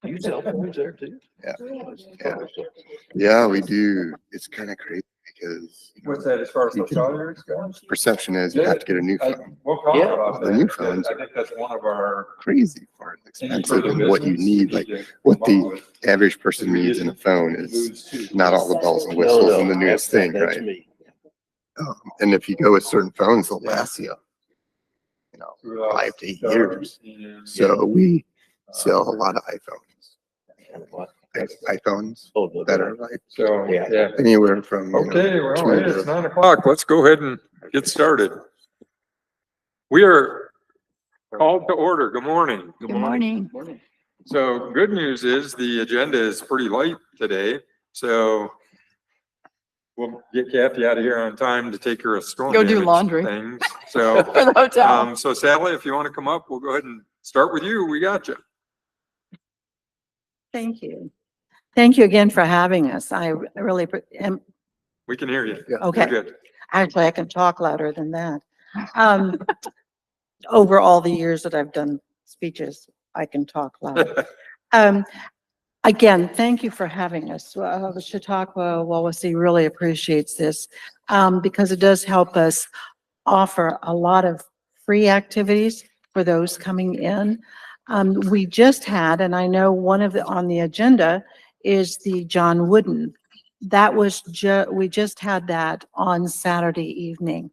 You cell phones there too? Yeah. Yeah, we do. It's kind of crazy because What's that as far as you the can- cellular goes? perception is you have to get a new phone. We'll talk Yeah. about The that. new phones I think that's one of our. Crazy far expensive and what you need. Like what the average person needs in a phone is not all the bells and whistles and the newest thing, That's right? me. And if you go with certain phones, they'll last you, 5 to 8 years. So we sell a lot of iPhones. iPhones Oh, no, that are like So, Yeah. yeah. anywhere from Okay, well, 2 hey, to it's 9 o'clock. Let's go ahead and get started. We are called to order. Good morning. Good morning. So good news is the agenda is pretty light today. So we'll get Kathy out of here on time to take her a storm Go do damage laundry. things. So, For the hotel. so Sally, if you want to come up, we'll go ahead and start with you. We got you. Thank you. Thank you again for having us. I really am, We can hear you. Yeah. okay. You're good. Actually, I can talk louder than that. Over all the years that I've done speeches, I can talk louder. Again, thank you for having us. The Chautauqua Wawasee really appreciates this because it does help us offer a lot of free activities for those coming in. We just had, and I know one of the on the agenda is the John Wooden. That was we just had that on Saturday evening.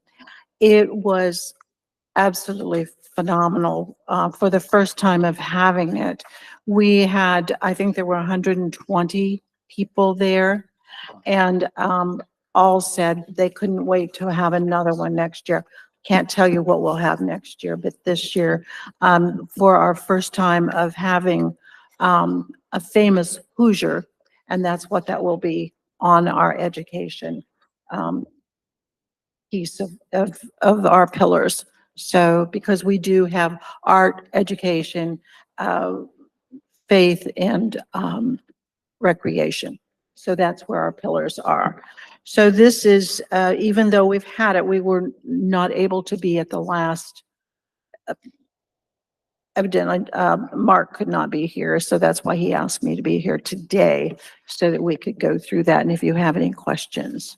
It was absolutely phenomenal for the first time of having it. We had, I think there were 120 people there, and all said they couldn't wait to have another one next year. Can't tell you what we'll have next year, but this year, for our first time of having a famous Hoosier, and that's what that will be on our education piece of our pillars. So because we do have art, education, faith, and recreation. So that's where our pillars are. So this is, even though we've had it, we were not able to be at the last. Evidently, Mark could not be here, so that's why he asked me to be here today so that we could go through that. And if you have any questions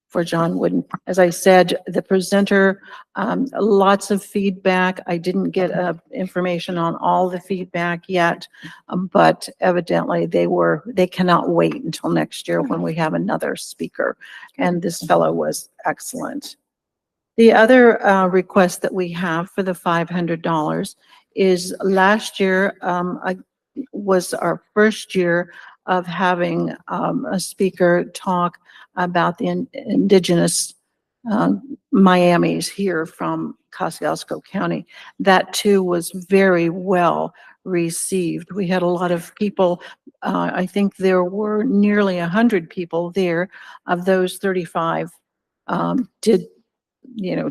for John Wooden, as I said, the presenter, lots of feedback. I didn't get information on all the feedback yet, but evidently they cannot wait until next year when we have another speaker. And this fellow was excellent. The other request that we have for the $500 is last year was our first year of having a speaker talk about the indigenous Miamis here from Kosciusko County. That too was very well received. We had a lot of people, I think there were nearly 100 people there. Of those, 35 did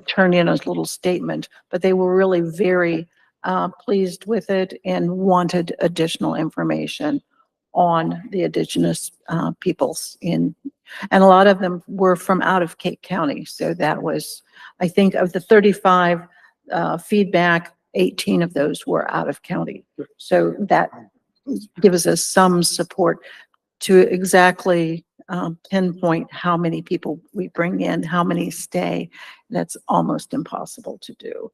turn in a little statement, but they were really very pleased with it and wanted additional information on the indigenous peoples and a lot of them were from out of Cape County. So that was, I think of the 35 feedback, 18 of those were out of county. So that gives us some support to exactly pinpoint how many people we bring in, how many stay. That's almost impossible to do.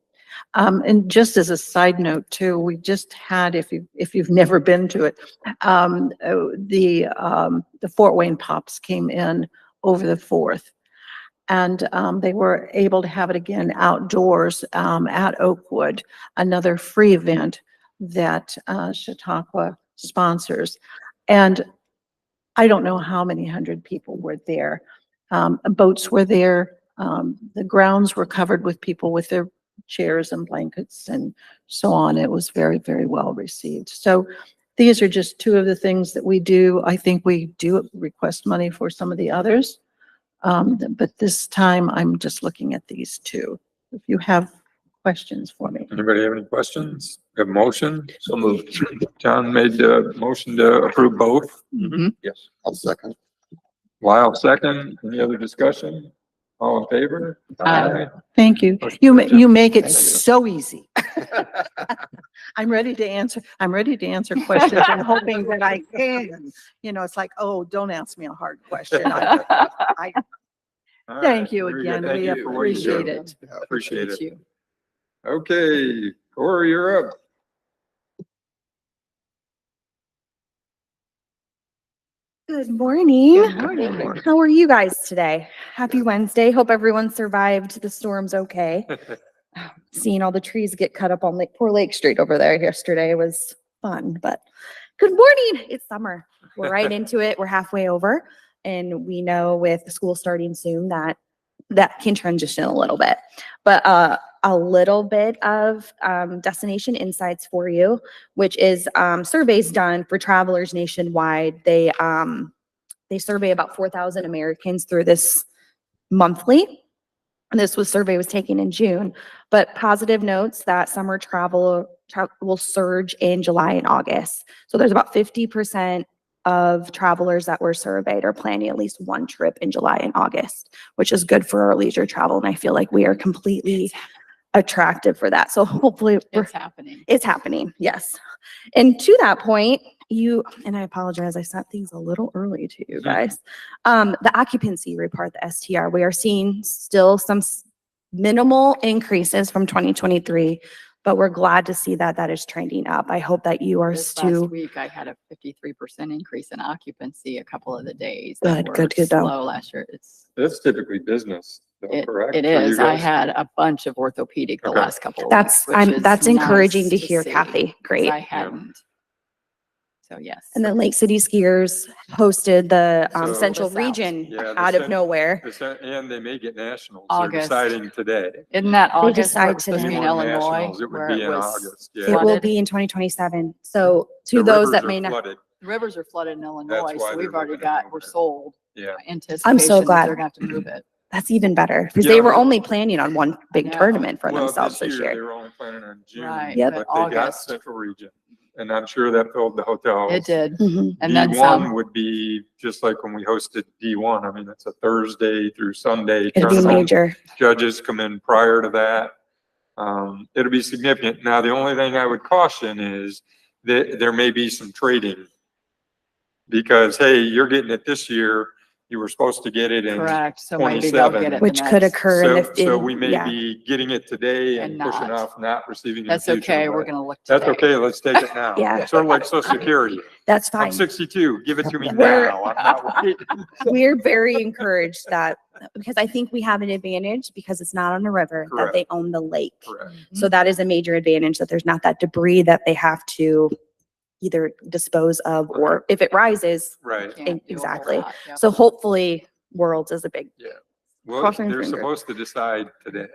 And just as a side note too, we just had, if you've never been to it, the Fort Wayne Pops came in over the 4th, and they were able to have it again outdoors at Oakwood, another free event that Chautauqua sponsors. And I don't know how many hundred people were there. Boats were there. The grounds were covered with people with their chairs and blankets and so on. It was very, very well received. So these are just two of the things that we do. I think we do request money for some of the others. But this time I'm just looking at these two. If you have questions for me. Anybody have any questions? Have a motion? So moved. John made the motion to approve both. Yes. I'll second. Lyle second. Any other discussion? All in favor? Thank you. You make it Thank you. so easy. I'm ready to answer questions. I'm hoping that I can. You know, it's like, oh, don't ask me a hard question. I All right, thank you very good. again. Thank We you for what you do. appreciate it. Appreciate it. Thank you. Okay, Corey, you're up. Good morning. Good morning. How are you guys today? Happy Wednesday. Hope everyone survived the storms okay. Seeing all the trees get cut up on poor Lake Street over there yesterday was fun, but good morning. It's summer. We're right into it. We're halfway over, and we know with the school starting soon that can transition a little bit. But a little bit of destination insights for you, which is surveys done for travelers nationwide. They survey about 4,000 Americans through this monthly. And this survey was taken in June, but positive notes that summer travel will surge in July and August. So there's about 50% of travelers that were surveyed are planning at least one trip in July and August, which is good for our leisure travel. And I feel like we are completely attractive for that. So hopefully It's happening. it's happening. Yes. And to that point, and I apologize, I sent things a little early to you guys. The occupancy report, the STR, we are seeing still some minimal increases from 2023, but we're glad to see that is trending up. I hope that you are This too. last week, I had a 53% increase in occupancy a couple of the days. that Good, were though. Slow last year. That's typically business, though, correct? It for you is. I guys? had a bunch of orthopedic the Okay. last couple of That's weeks, which is that's encouraging to nice hear, see, Kathy. 'cause Great. I hadn't. So yes. And then Lake City Skiers hosted the So- Central This out. Region Yeah, the out of cent- nowhere. And they may get nationals. August. They're deciding today. Isn't that August where decide it was supposed to be in today. More Illinois? nationals, it would where be in was August, yeah. It will flooded? be in 2027. So to The those that rivers may are not, flooded. The rivers are flooded in Illinois, why so they're we've already looking at we're moving it. sold. Yeah. Anticipation that glad. they're gonna have to move it. that's even better because Yeah, they were but- only planning on one big know. tournament for Well, themselves this They year. were only planning on June, Right, Yep. but but they got August. Central Region. And I'm sure that filled the hotels. It did. Mhm. And then D1 some. would be just like when we hosted D1. I mean, it's a Thursday through Sunday It'll be tournament. major. Judges come in prior to that. It'll be significant. Now, the only thing I would caution is that there may be some trading. Because, hey, you're getting it this year, you were supposed to get it in. Correct. So maybe they'll 27. get it. the Which could next- occur in So, the, so we may yeah. be getting it today and And pushing not. off not receiving in the That's future. okay. We're but gonna look That's today. okay, let's take it now. Yeah. Sort of like Social Security. That's I'm fine. 62, give it to me We're- now. I'm not waiting. We're very encouraged that, because I think we have an advantage because it's not on a river, that Correct. they own the lake. Correct. So that is a major advantage, that there's not that debris that they have to either dispose of, or if it rises. Right. Can't do a whole Exactly. lot, yep. So hopefully Worlds is a big, Well, Crossing they're finger. supposed to decide today.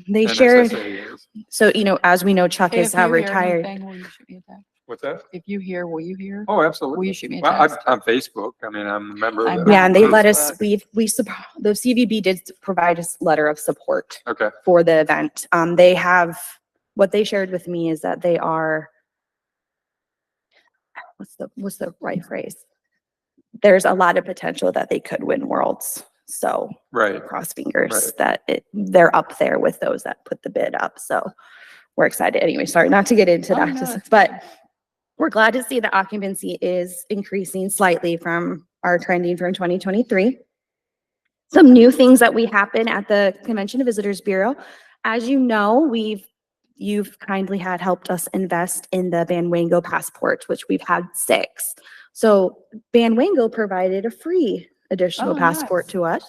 they shared, NSSA is. so, as we know, Chuck Hey, is if now you hear retired. anything, will you shoot me a text? What's that? If you hear, will you hear? Oh, Will absolutely. you shoot me a Well, text? on Facebook, I mean, I'm a member of I'm the. Yeah, and they let Facebook. us, the CVB did provide us letter of support Okay, for the event. They have, what they shared with me is that they are, what's the right phrase? There's a lot of potential that they could win Worlds. So right. cross fingers Right. that they're up there with those that put the bid up. So we're excited. Anyway, sorry, not to get into Oh, that, no, just- it's but fine. we're glad to see the occupancy is increasing slightly from our trending from 2023. Some new things that we happen at the Convention and Visitors Bureau. As you know, you've kindly helped us invest in the Van Wango passport, which we've had 6. So Van Wango provided a free additional Oh, passport nice. to us.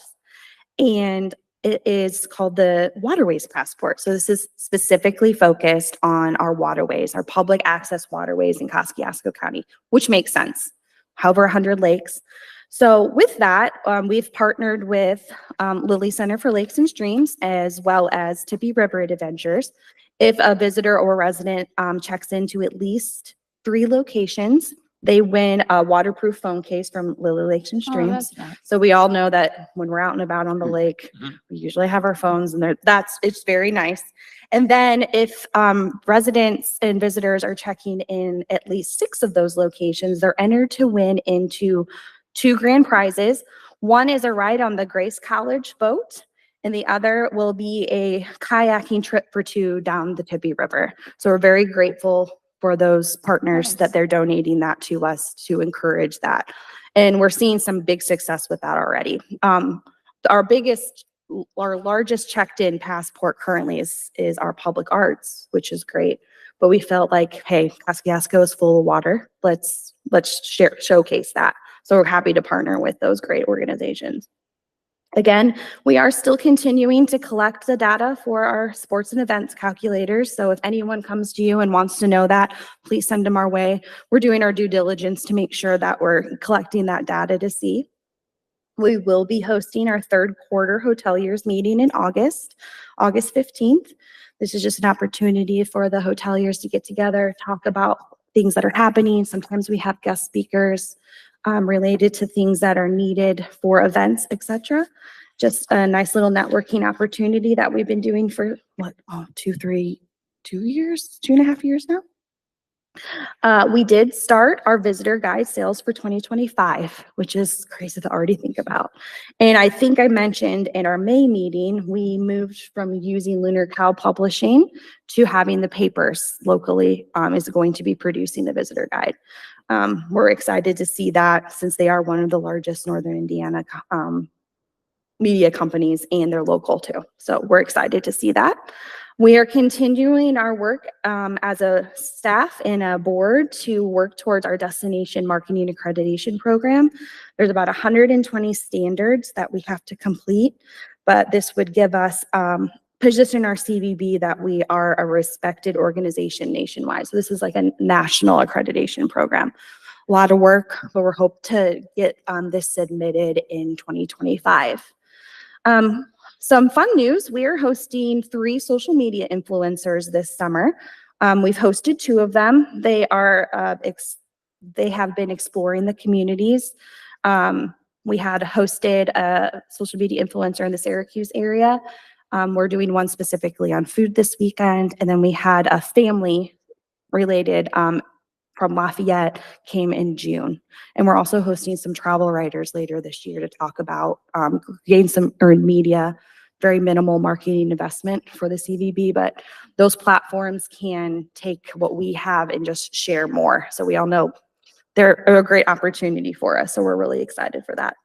And it is called the Waterways Passport. So this is specifically focused on our waterways, our public access waterways in Kosciusko County, which makes sense. However, 100 lakes. So with that, we've partnered with Lilly Center for Lakes and Streams, as well as Tippy River Adventures. If a visitor or resident checks into at least 3 locations, they win a waterproof phone case from Lilly Lakes and Oh, Streams. that's nice. So we all know that when we're out and about on the lake, Mhm. we usually have our phones, and it's very nice. And then if residents and visitors are checking in at least 6 of those locations, they're entered to win into 2 grand prizes. One is a ride on the Grace College boat, and the other will be a kayaking trip for 2 down the Tippy River. So we're very grateful for those partners that they're donating that to us to encourage that. And we're seeing some big success with that already. Our largest checked in passport currently is our public arts, which is great. But we felt like, hey, Kosciusko is full of water. Let's showcase that. So we're happy to partner with those great organizations. Again, we are still continuing to collect the data for our sports and events calculators. So if anyone comes to you and wants to know that, please send them our way. We're doing our due diligence to make sure that we're collecting that data to see. We will be hosting our third quarter hoteliers meeting in August 15th. This is just an opportunity for the hoteliers to get together, talk about things that are happening. Sometimes we have guest speakers related to things that are needed for events, etc. Just a nice little networking opportunity that we've been doing for what, 2.5 years now. We did start our visitor guide sales for 2025, which is crazy to already think about. And I think I mentioned in our May meeting, we moved from using Lunar Cow Publishing to having the papers locally is going to be producing the visitor guide. We're excited to see that since they are one of the largest Northern Indiana media companies and they're local too. So we're excited to see that. We are continuing our work as a staff and a board to work towards our destination marketing accreditation program. There's about 120 standards that we have to complete, but this would give us position our CVB that we are a respected organization nationwide. So this is like a national accreditation program. A lot of work, but we're hope to get this submitted in 2025. Some fun news, we are hosting 3 social media influencers this summer. We've hosted 2 of them. They have been exploring the communities. We had hosted a social media influencer in the Syracuse area. We're doing one specifically on food this weekend. And then we had a family related from Lafayette came in June. And we're also hosting some travel writers later this year to talk about gain some earned media, very minimal marketing investment for the CVB, but those platforms can take what we have and just share more. So we all know they're a great opportunity for us. So we're really excited for that.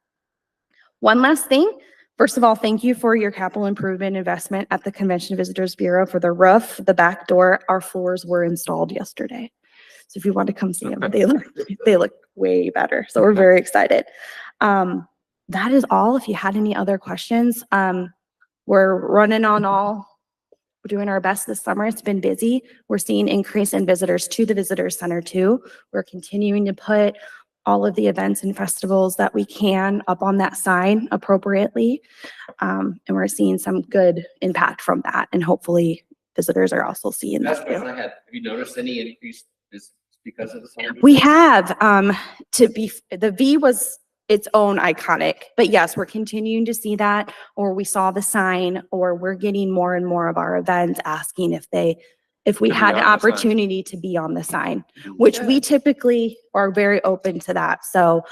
One last thing. First of all, thank you for your capital improvement investment at the Convention Visitors Bureau for the roof, the back door. Our floors were installed yesterday. So if you want to come see them, they look way better. So we're very excited. That is all. If you had any other questions, we're running on all. We're doing our best this summer. It's been busy. We're seeing increase in visitors to the visitor center too. We're continuing to put all of the events and festivals that we can up on that sign appropriately. And we're seeing some good impact from that. And hopefully visitors are also seeing That's that what too. I had. Have you noticed any increase because of the summer? We have, the V was its own iconic, but yes, we're continuing to see that, or we saw the sign, or we're getting more and more of our events asking if we To be had an on the sign. opportunity to be on the sign, which we typically are very open to that. So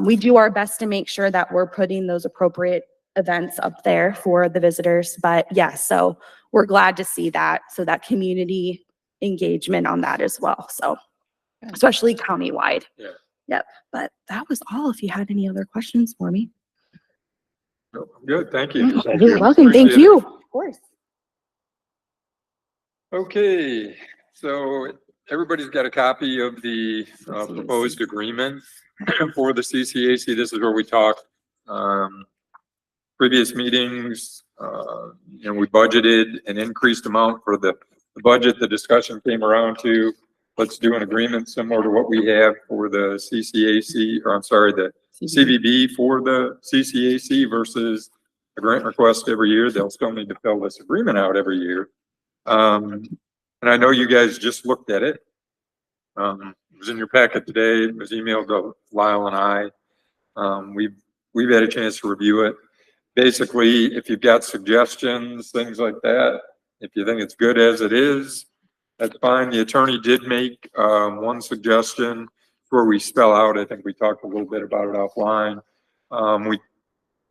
we do our best to make sure that we're putting those appropriate events up there for the visitors. But yes, so we're glad to see that. So that community engagement on that as well. So especially countywide. Yeah. Yep. But that was all. If you had any other questions for me. Good, thank you. You're welcome. Thank Appreciate it. you. Of course. Okay, so everybody's got a copy of the proposed agreement for the CCAC. This is where we talked previous meetings, and we budgeted an increased amount for the budget. The discussion came around to, let's do an agreement similar to what we have for the CCAC, or I'm sorry, the CVB for the CCAC versus a grant request every year. They'll still need to fill this agreement out every year. And I know you guys just looked at it. It was in your packet today. It was emailed to Lyle and I. We've had a chance to review it. Basically, if you've got suggestions, things like that, if you think it's good as it is, that's fine. The attorney did make one suggestion where we spell out, I think we talked a little bit about it offline. We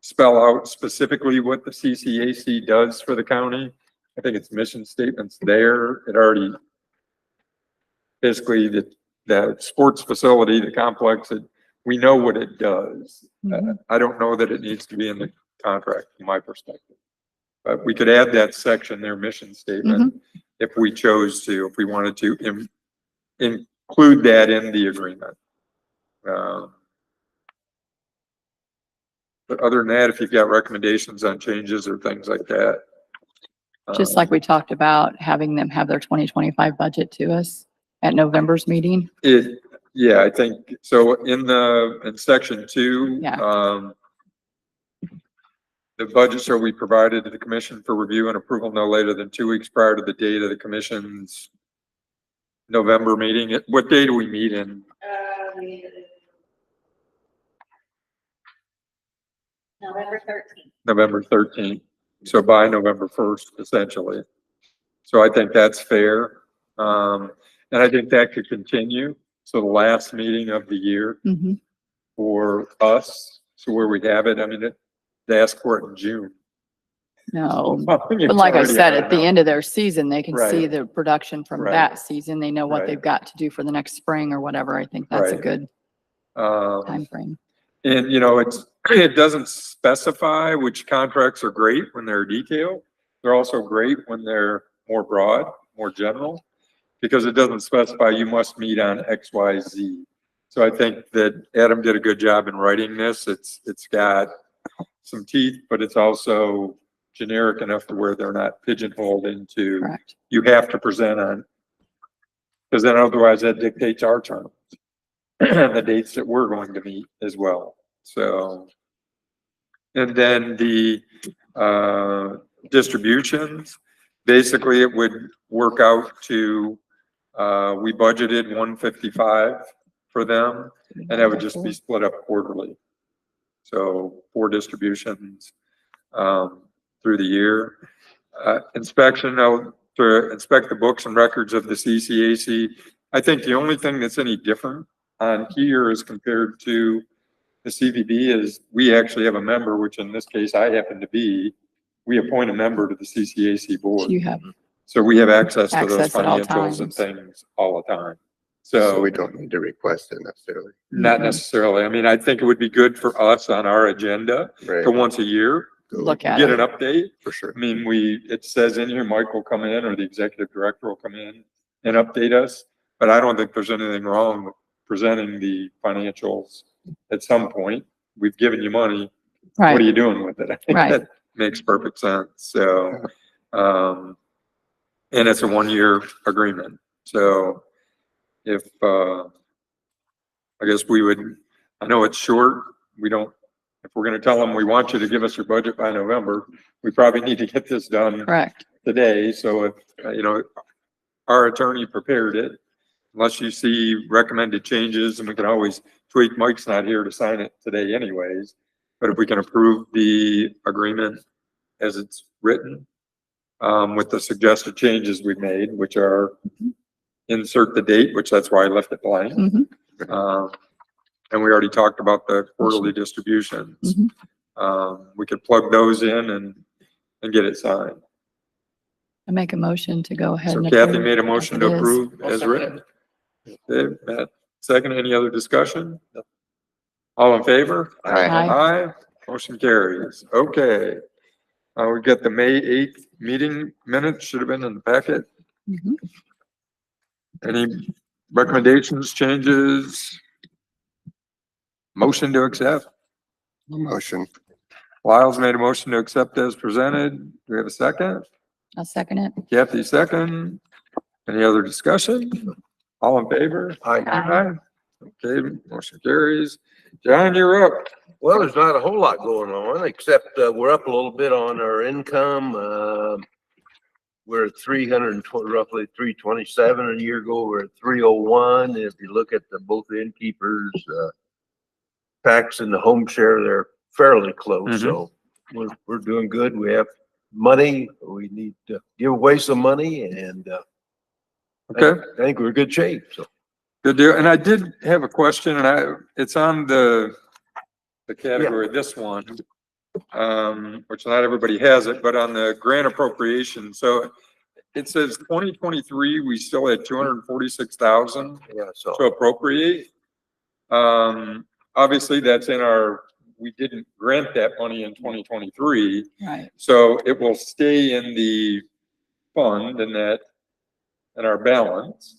spell out specifically what the CCAC does for the county. I think it's mission statements there. It already basically the sports facility, the complex, we know what it does. I don't know that it needs to be in the contract from my perspective. But we could add that section, their mission statement, if we chose to, if we wanted to include that in the agreement. But other than that, if you've got recommendations on changes or things like that. Just like we talked about, having them have their 2025 budget to us at November's meeting. Yeah, I think, so in section 2, Yeah. the budgets shall be provided to the commission for review and approval no later than 2 weeks prior to the date of the commission's November meeting. What day do we meet in? November 13th. November 13th. So by November 1st, essentially. So I think that's fair. And I think that could continue. So the last meeting of the year for us, so where we have it, I mean, they ask for it in June. No, but like I said, at the end of their season, they can see the production from that season. They know what they've got to do for the next spring or whatever. I think that's a good timeframe. And you know, it doesn't specify which contracts are great when they're detailed. They're also great when they're more broad, more general, because it doesn't specify you must meet on X, Y, Z. So I think that Adam did a good job in writing this. It's got some teeth, but it's also generic enough to where they're not pigeonholed into you have to present on, because then otherwise that dictates our terms and the dates that we're going to meet as well. So, and then the distributions, basically it would work out to we budgeted 155 for them, and that would just be split up quarterly. So 4 distributions through the year. Inspection, to inspect the books and records of the CCAC. I think the only thing that's any different on here as compared to the CVB is we actually have a member, which in this case I happen to be, we appoint a member to the CCAC board. So we have access to those financials and things all the time. So we don't need to request it necessarily. Not necessarily. I mean, I think it would be good for us on our agenda to once a year Look at get it. an update. For sure. I mean, it says in here, Mike will come in or the executive director will come in and update us, but I don't think there's anything wrong with presenting the financials at some point. We've given you money. What are you doing with it? I think that makes perfect sense. So, and it's a 1-year agreement. So if, I guess we would, I know it's short. We don't, if we're going to tell them we want you to give us your budget by November, we probably need to get this done today. So if, you know, our attorney prepared it, unless you see recommended changes, and we can always tweak, Mike's not here to sign it today anyways, but if we can approve the agreement as it's written, with the suggested changes we've made, which are insert the date, which that's why I left it blank. And we already talked about the quarterly distributions. We could plug those in and get it signed. I make a motion to go ahead. So and Kathy approve made a it motion as to it is. approve as written. Okay, Matt, second, any other discussion? All in favor? Aye. Motion carries. Okay. We got the May 8th meeting minutes, should have been in the packet. Any recommendations, changes? Motion to accept? Motion. Lyle's made a motion to accept as presented. Do we have a second? I'll second it. Kathy, second. Any other discussion? All in favor? Aye. Okay, motion carries. John, you're up. Well, there's not a whole lot going on, except we're up a little bit on our income. We're at 320, roughly 327. A year ago, we're at 301. If you look at both the innkeepers, tax and the home share, they're fairly close. So we're doing good. We have money. We need to give away some money, and I think we're in good shape. So good deal. And I did have a question, and it's on the category, this one, which not everybody has it, but on the grant appropriation. So it says 2023, we still had 246,000 Yeah, so. to appropriate. Obviously that's in our, we didn't grant that money in 2023. Right. So it will stay in the fund and that, in our balance.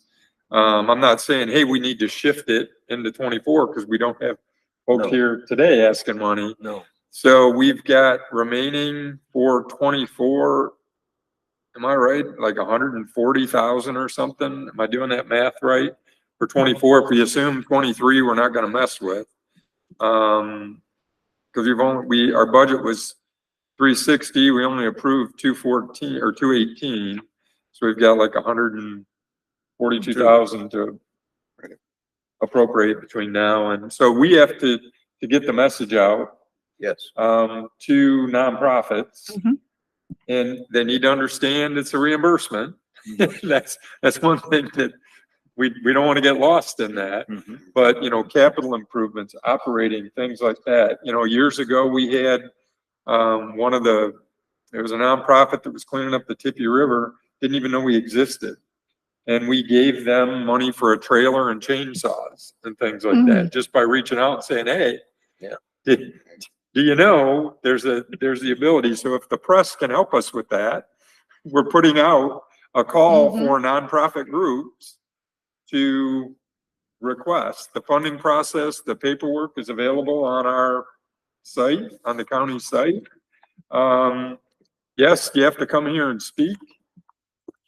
I'm not saying, hey, we need to shift it into 24 because we don't have folks No. here today asking money. No. So we've got remaining for 24. Am I right? Like 140,000 or something? Am I doing that math right? For 24, if we assume 23, we're not gonna mess with. Cause our budget was 360, we only approved 214 or 218. So we've got like 142,000 to appropriate between now and, so we have to get the message out, Yes. to nonprofits. Mhm. And they need to understand it's a reimbursement. That's one thing that we don't want to get lost in that. But, you know, capital improvements, operating, things like that. You know, years ago, we had, there was a nonprofit that was cleaning up the Tippy River, didn't even know we existed. And we gave them money for a trailer and chainsaws and things like that, just by reaching out and saying, hey, Yeah. do you know, there's the ability. So if the press can help us with that, we're putting out a call for nonprofit groups to request. The funding process, the paperwork is available on our site, on the county site. Yes, you have to come here and speak.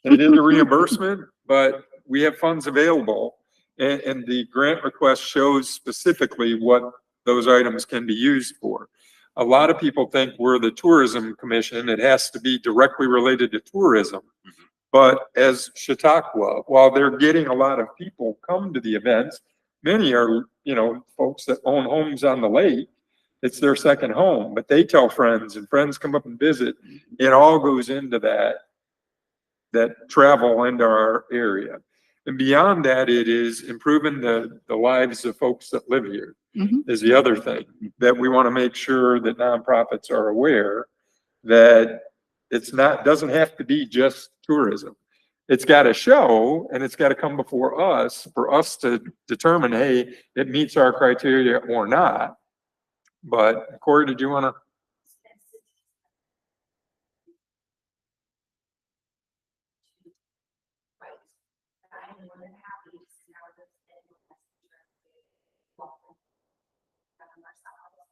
It is a reimbursement, but we have funds available. And the grant request shows specifically what those items can be used for. A lot of people think we're the tourism commission. It has to be directly related to tourism. But as Chautauqua, while they're getting a lot of people come to the events, many are, you know, folks that own homes on the lake. It's their second home, but they tell friends and friends come up and visit. It all goes into that travel into our area. And beyond that, it is improving the lives of folks that live here is the other thing that we want to make sure that nonprofits are aware that doesn't have to be just tourism. It's got to show and it's got to come before us for us to determine, hey, it meets our criteria or not. But Corey, did you want to?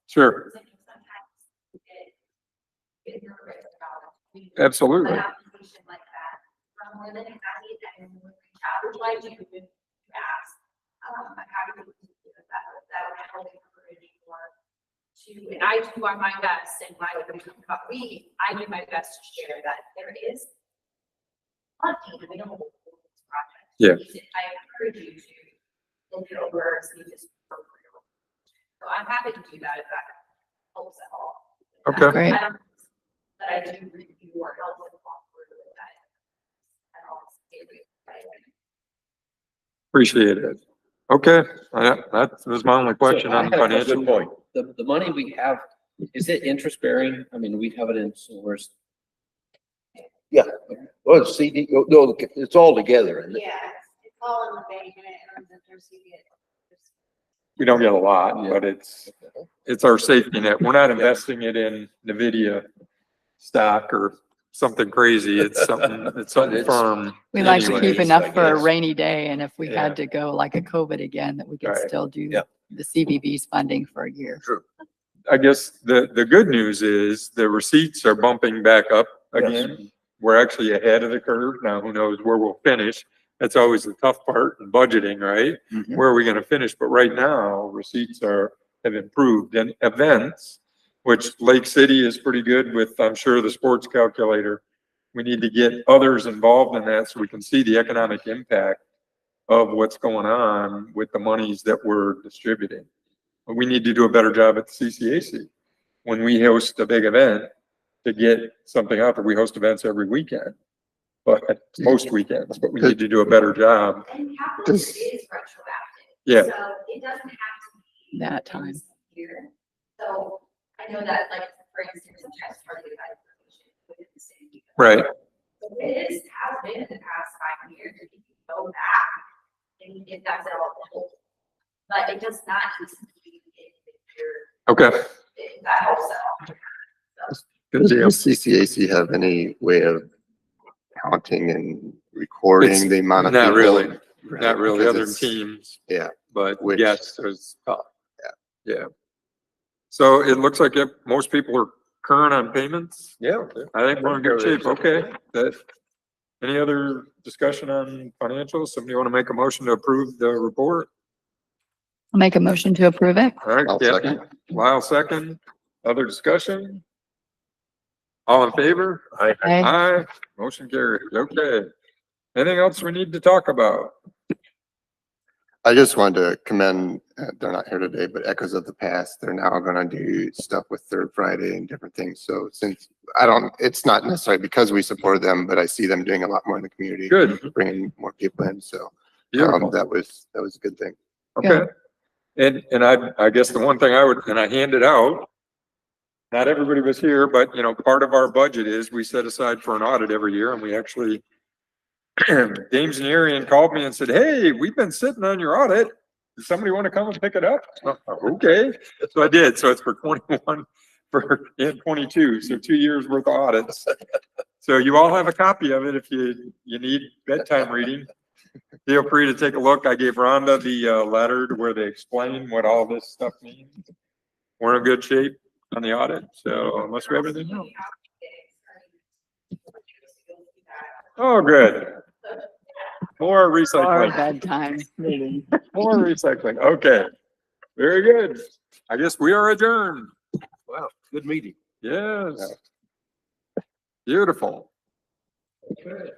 Sure. Absolutely. And I do my best, and I do my best to share that there is funding available for this project. Yeah. I encourage you to look it over, see if it's appropriate. So I'm happy to do that if that helps at all. Okay. Great. But I do review or help with that. And I'll say it. Appreciate it. Okay. That was my only question So I on had a financial. Good point. The money we have, is it interest bearing? I mean, we have it in source. Well, it's CD, no, it's all together. Isn't it? Yeah, it's all in the bank and it earns interest. We don't get a lot, but it's our safety net. We're not investing it in NVIDIA stock or something crazy. It's something firm. We like to anyway. keep enough I for a guess. rainy day, and if we Yeah. had to go like a COVID again, that we could Right. still do Yeah. the CVB's funding for a year. True. I guess the good news is the receipts are bumping back up again. We're actually ahead of the curve. Now, who knows where we'll finish? That's always the tough part in budgeting, right? Where are we gonna finish? But right now, receipts have improved. And events, which Lake City is pretty good with, I'm sure, the sports calculator. We need to get others involved in that so we can see the economic impact of what's going on with the monies that we're distributing. But we need to do a better job at the CCAC. When we host a big event, to get something out there, we host events every weekend. But most weekends, but we need to do a better job. And capital is retroactive. Yeah. So it doesn't have to be. That time. Here. So I know that, like, for instance, sometimes part of the evaluation within the city. Right. It is, has been in the past 5 years, if you go back, and if that's at all. But it does not need to be in your, Okay. if that helps out. Good deal. Does CCAC have any way of counting and recording It's the amount of not people? really, Right, not really, because other it's- teams, Yeah, but Which- yes, there's, yeah. So it looks like most people are current on payments. Yeah. I think we're in good shape. Okay. Any other discussion on financials? Somebody want to make a motion to approve the report? I'll make a motion to approve it. All right, I'll Kathy, second. Lyle second. Other discussion? All in favor? Aye. Aye. Motion carried. Okay. Anything else we need to talk about? I just wanted to commend, they're not here today, but Echoes of the Past, they're now gonna do stuff with Third Friday and different things. So since, it's not necessarily because we support them, but I see them doing a lot more in the community. Good. Bringing more people in, so, Beautiful. that was a good thing. Okay. And I guess the one thing I handed out, not everybody was here, but part of our budget is we set aside for an audit every year, and we actually James and Arian called me and said, hey, we've been sitting on your audit. Does somebody want to come and pick it up? Okay. So I did. So it's for 21 and 22. So 2 years worth of audits. So you all have a copy of it. If you need bedtime reading, feel free to take a look. I gave Rhonda the letter to where they explain what all this stuff means. We're in good shape on the audit. So unless we have anything else. Oh, good. More Or recycling. bedtime meeting. More recycling. Okay. Very good. I guess we are adjourned. Wow, good meeting. Yes. Beautiful. Okay.